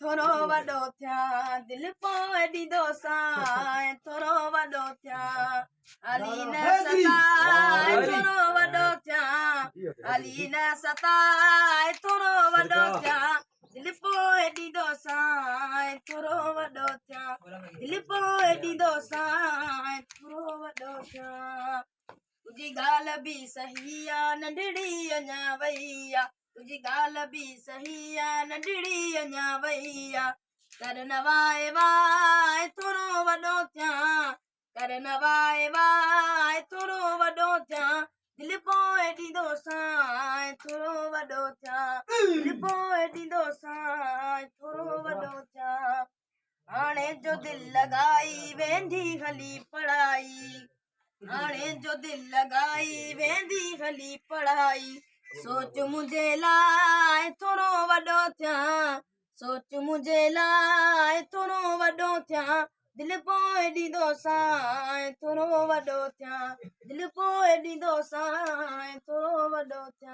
थोरो वॾो थिया दिल पोइ ॾींदो सां थोरो वॾो थिया अली न सताए थोरो वॾो थिया अली न सताए थोरो वॾो थिया दिल पोइ ॾींदो सां थोरो वॾो थिया दिल पोइ ॾींदो सां थोरो वॾो थिया तुंहिंजी ॻाल्हि बि सही आहे नंढड़ी अञा वई आहे तुंहिंजी ॻाल्हि बि सही आहे नंढड़ी अञा वई आहे कर न वाए वाए थोरो वॾो थिया कर न वाए वाए थोरो वॾो थिया दिल पोइ ॾींदो सां थोरो वॾो थिया दिल पोइ ॾींदो सां थोरो वॾो थिया हाणे जो दिल लॻाई वेंदी हली पढ़ाई हाणे जो दिल लॻाई वेंदी हली पढ़ाई सोच मुंहिंजे लाइ थोरो वॾो थिया सोच मुंहिंजे लाइ थोरो वॾो थिया दिल पोइ ॾींदो सां थोरो वॾो थिया दिल पोइ ॾींदो सां थोरो वॾो थिया